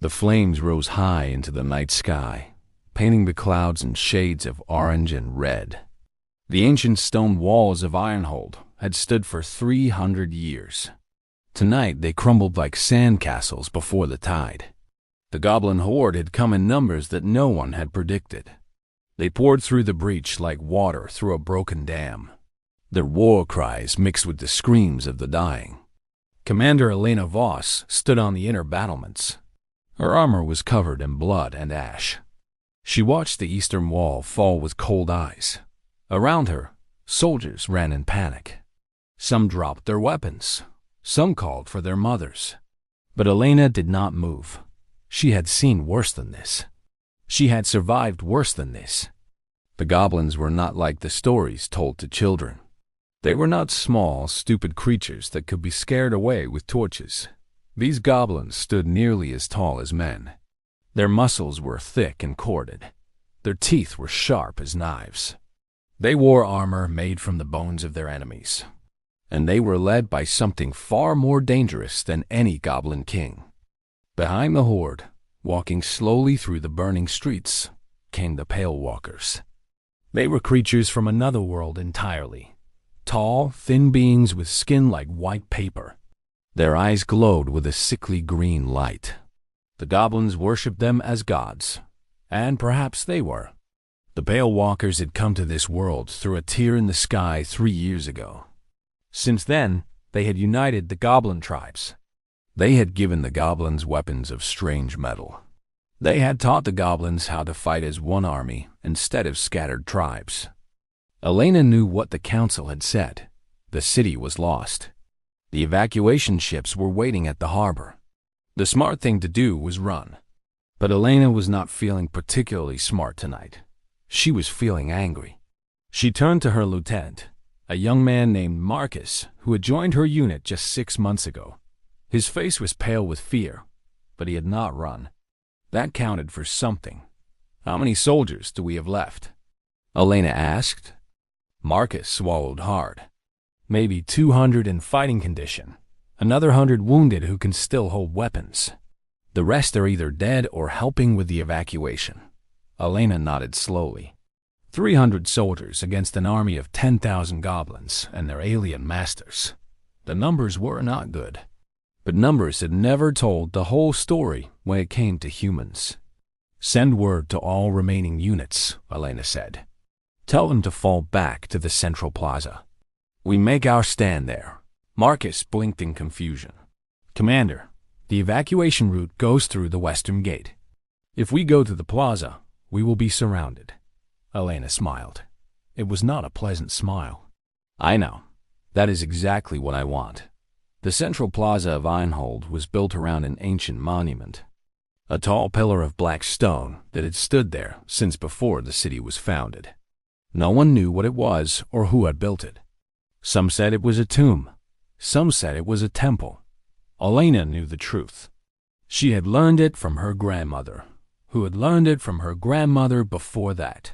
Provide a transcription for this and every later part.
The flames rose high into the night sky, painting the clouds in shades of orange and red. The ancient stone walls of Ironhold had stood for 300 years. Tonight they crumbled like sandcastles before the tide. The Goblin Horde had come in numbers that no one had predicted. They poured through the breach like water through a broken dam, their war cries mixed with the screams of the dying. Commander Elena Voss stood on the inner battlements. Her armor was covered in blood and ash. She watched the eastern wall fall with cold eyes. Around her, soldiers ran in panic. Some dropped their weapons. Some called for their mothers. But Elena did not move. She had seen worse than this. She had survived worse than this. The goblins were not like the stories told to children. They were not small, stupid creatures that could be scared away with torches. These goblins stood nearly as tall as men. Their muscles were thick and corded. Their teeth were sharp as knives. They wore armor made from the bones of their enemies. And they were led by something far more dangerous than any goblin king. Behind the horde, walking slowly through the burning streets, came the Pale Walkers. They were creatures from another world entirely. Tall, thin beings with skin like white paper. Their eyes glowed with a sickly green light. The goblins worshipped them as gods, and perhaps they were. The Pale Walkers had come to this world through a tear in the sky 3 years ago. Since then, they had united the goblin tribes. They had given the goblins weapons of strange metal. They had taught the goblins how to fight as one army instead of scattered tribes. Elena knew what the council had said. The city was lost. The evacuation ships were waiting at the harbor. The smart thing to do was run. But Elena was not feeling particularly smart tonight. She was feeling angry. She turned to her lieutenant, a young man named Marcus, who had joined her unit just 6 months ago. His face was pale with fear, but he had not run. That counted for something. "How many soldiers do we have left?" Elena asked. Marcus swallowed hard. "Maybe 200 in fighting condition. Another 100 wounded who can still hold weapons. The rest are either dead or helping with the evacuation." Elena nodded slowly. 300 soldiers against an army of 10,000 goblins and their alien masters. The numbers were not good. But numbers had never told the whole story when it came to humans. "Send word to all remaining units," Elena said. "Tell them to fall back to the central plaza. We make our stand there." Marcus blinked in confusion. "Commander, the evacuation route goes through the western gate. If we go to the plaza, we will be surrounded." Elena smiled. It was not a pleasant smile. "I know. That is exactly what I want." The central plaza of Ironhold was built around an ancient monument, a tall pillar of black stone that had stood there since before the city was founded. No one knew what it was or who had built it. Some said it was a tomb. Some said it was a temple. Elena knew the truth. She had learned it from her grandmother, who had learned it from her grandmother before that.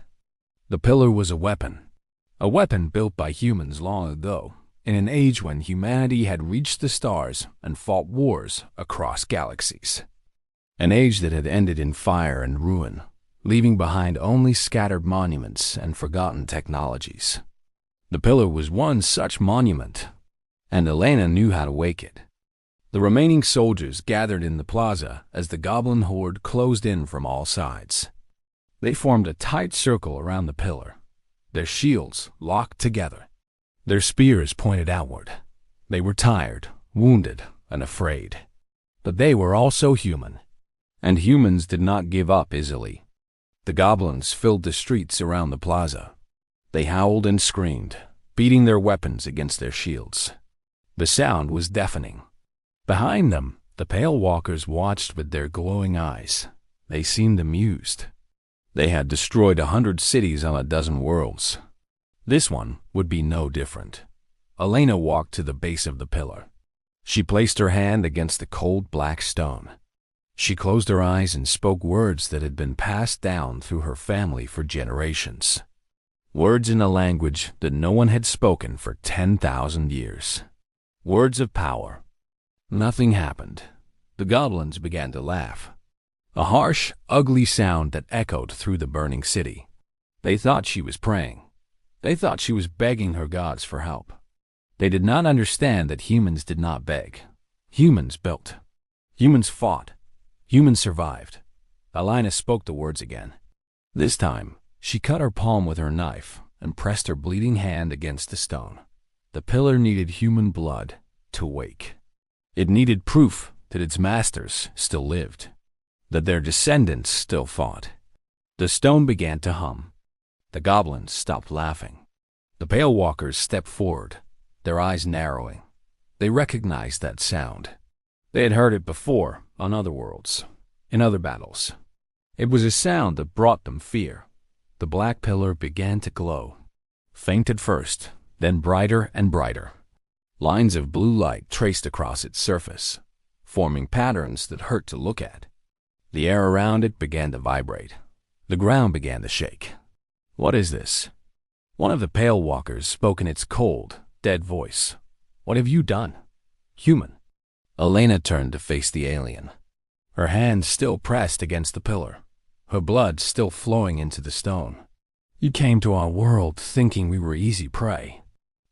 The pillar was a weapon built by humans long ago, in an age when humanity had reached the stars and fought wars across galaxies. An age that had ended in fire and ruin, leaving behind only scattered monuments and forgotten technologies. The pillar was one such monument, and Elena knew how to wake it. The remaining soldiers gathered in the plaza as the Goblin Horde closed in from all sides. They formed a tight circle around the pillar, their shields locked together, their spears pointed outward. They were tired, wounded, and afraid. But they were also human, and humans did not give up easily. The goblins filled the streets around the plaza. They howled and screamed, beating their weapons against their shields. The sound was deafening. Behind them, the Pale Walkers watched with their glowing eyes. They seemed amused. They had destroyed 100 cities on a dozen worlds. This one would be no different. Elena walked to the base of the pillar. She placed her hand against the cold black stone. She closed her eyes and spoke words that had been passed down through her family for generations. Words in a language that no one had spoken for 10,000 years. Words of power. Nothing happened. The goblins began to laugh. A harsh, ugly sound that echoed through the burning city. They thought she was praying. They thought she was begging her gods for help. They did not understand that humans did not beg. Humans built. Humans fought. Humans survived. Alina spoke the words again. This time, she cut her palm with her knife and pressed her bleeding hand against the stone. The pillar needed human blood to wake. It needed proof that its masters still lived, that their descendants still fought. The stone began to hum. The goblins stopped laughing. The Pale Walkers stepped forward, their eyes narrowing. They recognized that sound. They had heard it before on other worlds, in other battles. It was a sound that brought them fear. The black pillar began to glow, faint at first, then brighter and brighter. Lines of blue light traced across its surface, forming patterns that hurt to look at. The air around it began to vibrate. The ground began to shake. "What is this?" One of the Pale Walkers spoke in its cold, dead voice. "What have you done?" "Human." Alina turned to face the alien, her hand still pressed against the pillar, her blood still flowing into the stone. "You came to our world thinking we were easy prey.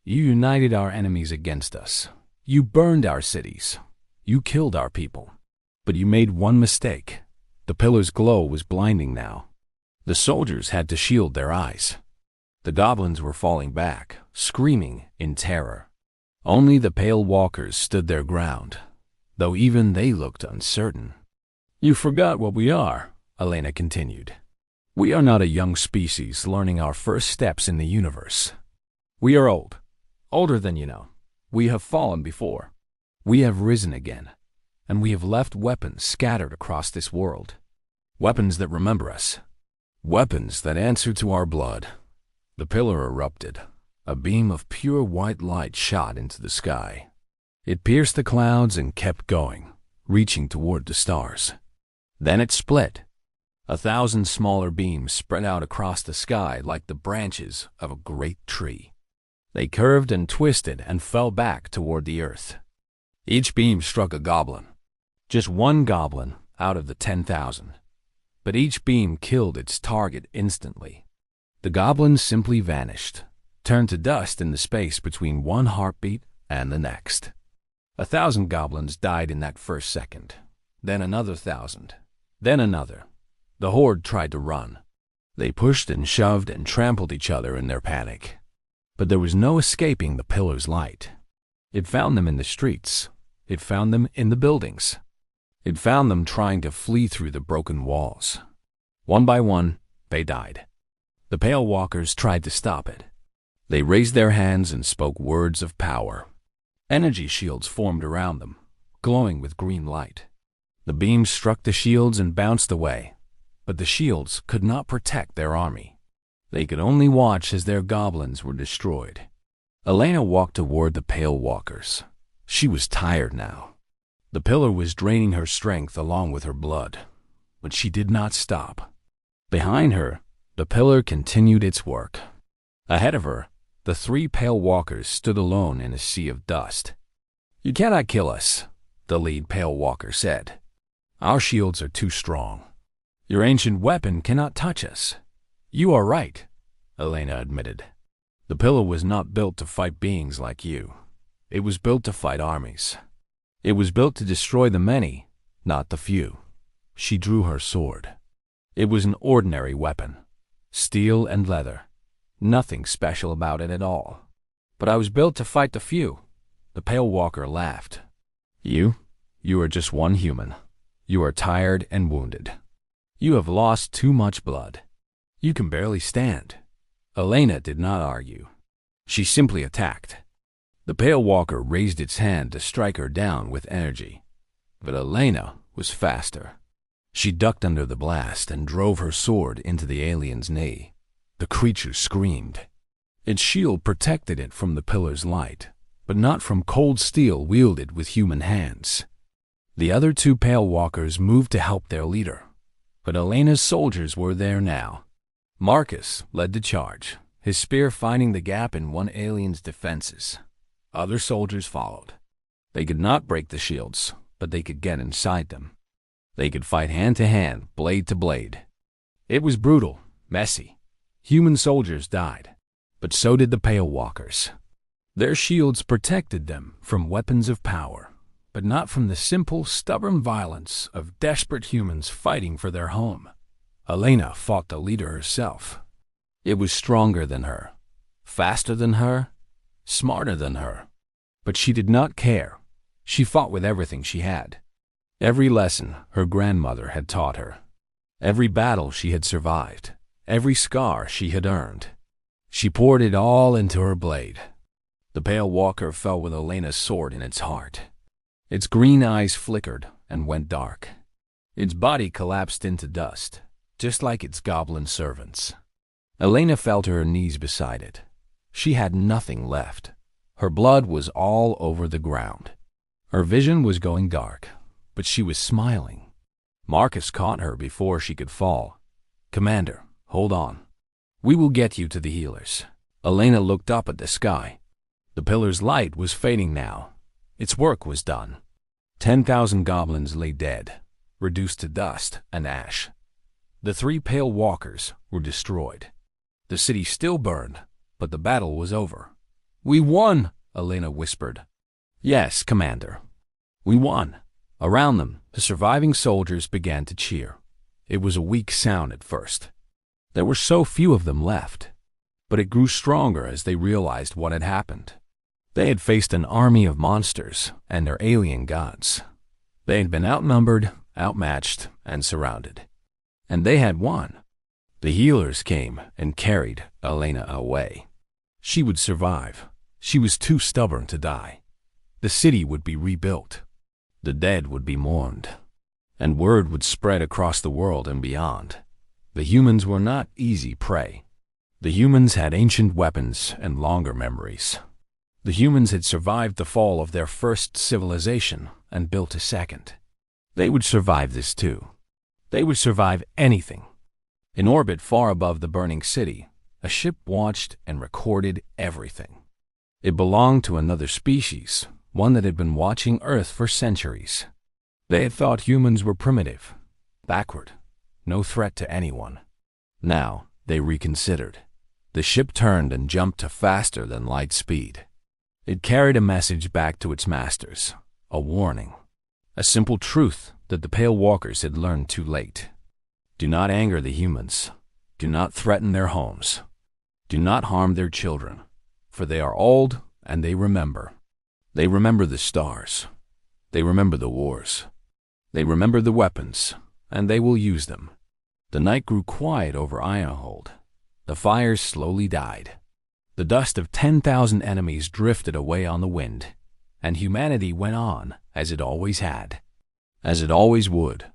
You united our enemies against us. You burned our cities. You killed our people. But you made one mistake. The pillar's glow was blinding now. The soldiers had to shield their eyes. The goblins were falling back, screaming in terror. Only the Pale Walkers stood their ground, though even they looked uncertain. "You forgot what we are," Alina continued. "We are not a young species learning our first steps in the universe. We are old, older than you know. We have fallen before. We have risen again, and we have left weapons scattered across this world. Weapons that remember us. Weapons that answer to our blood." The pillar erupted. A beam of pure white light shot into the sky. It pierced the clouds and kept going, reaching toward the stars. Then it split. 1,000 smaller beams spread out across the sky like the branches of a great tree. They curved and twisted and fell back toward the earth. Each beam struck a goblin. Just one goblin out of the 10,000. But each beam killed its target instantly. The goblins simply vanished, turned to dust in the space between one heartbeat and the next. 1,000 goblins died in that first second. Then another 1,000. Then another. The horde tried to run. They pushed and shoved and trampled each other in their panic. But there was no escaping the pillar's light. It found them in the streets. It found them in the buildings. It found them trying to flee through the broken walls. One by one, they died. The Pale Walkers tried to stop it. They raised their hands and spoke words of power. Energy shields formed around them, glowing with green light. The beams struck the shields and bounced away, but the shields could not protect their army. They could only watch as their goblins were destroyed. Alina walked toward the Pale Walkers. She was tired now. The pillar was draining her strength along with her blood, but she did not stop. Behind her, the pillar continued its work. Ahead of her, the 3 Pale Walkers stood alone in a sea of dust. "You cannot kill us," the lead Pale Walker said. "Our shields are too strong. Your ancient weapon cannot touch us." "You are right," Alina admitted. "The pillar was not built to fight beings like you. It was built to fight armies. It was built to destroy the many, not the few." She drew her sword. It was an ordinary weapon. Steel and leather. Nothing special about it at all. "But I was built to fight the few." The Pale Walker laughed. You are just one human. You are tired and wounded. You have lost too much blood. You can barely stand." Alina did not argue. She simply attacked. The Pale Walker raised its hand to strike her down with energy. But Alina was faster. She ducked under the blast and drove her sword into the alien's knee. The creature screamed. Its shield protected it from the pillar's light, but not from cold steel wielded with human hands. The other 2 Pale Walkers moved to help their leader, but Alina's soldiers were there now. Marcus led the charge, his spear finding the gap in one alien's defenses. Other soldiers followed. They could not break the shields, but they could get inside them. They could fight hand to hand, blade to blade. It was brutal, messy. Human soldiers died, but so did the Pale Walkers. Their shields protected them from weapons of power, but not from the simple, stubborn violence of desperate humans fighting for their home. Elena fought the leader herself. It was stronger than her, faster than her, smarter than her. But she did not care. She fought with everything she had. Every lesson her grandmother had taught her. Every battle she had survived. Every scar she had earned. She poured it all into her blade. The Pale Walker fell with Elena's sword in its heart. Its green eyes flickered and went dark. Its body collapsed into dust, just like its goblin servants. Elena fell to her knees beside it. She had nothing left. Her blood was all over the ground. Her vision was going dark, but she was smiling. Marcus caught her before she could fall. "Commander, hold on. We will get you to the healers." Elena looked up at the sky. The pillar's light was fading now. Its work was done. 10,000 goblins lay dead, reduced to dust and ash. The 3 Pale Walkers were destroyed. The city still burned, but the battle was over. "We won," Elena whispered. "Yes, Commander. We won." Around them, the surviving soldiers began to cheer. It was a weak sound at first. There were so few of them left, but it grew stronger as they realized what had happened. They had faced an army of monsters and their alien gods. They had been outnumbered, outmatched, and surrounded. And they had won. The healers came and carried Elena away. She would survive. She was too stubborn to die. The city would be rebuilt. The dead would be mourned. And word would spread across the world and beyond. The humans were not easy prey. The humans had ancient weapons and longer memories. The humans had survived the fall of their first civilization and built a second. They would survive this too. They would survive anything. In orbit far above the burning city, a ship watched and recorded everything. It belonged to another species, one that had been watching Earth for centuries. They had thought humans were primitive, backward, no threat to anyone. Now they reconsidered. The ship turned and jumped to faster than light speed. It carried a message back to its masters, a warning, a simple truth that the Pale Walkers had learned too late. Do not anger the humans. Do not threaten their homes. Do not harm their children, for they are old and they remember. They remember the stars. They remember the wars. They remember the weapons, and they will use them. The night grew quiet over Ironhold. The fires slowly died. The dust of 10,000 enemies drifted away on the wind, and humanity went on as it always had, as it always would.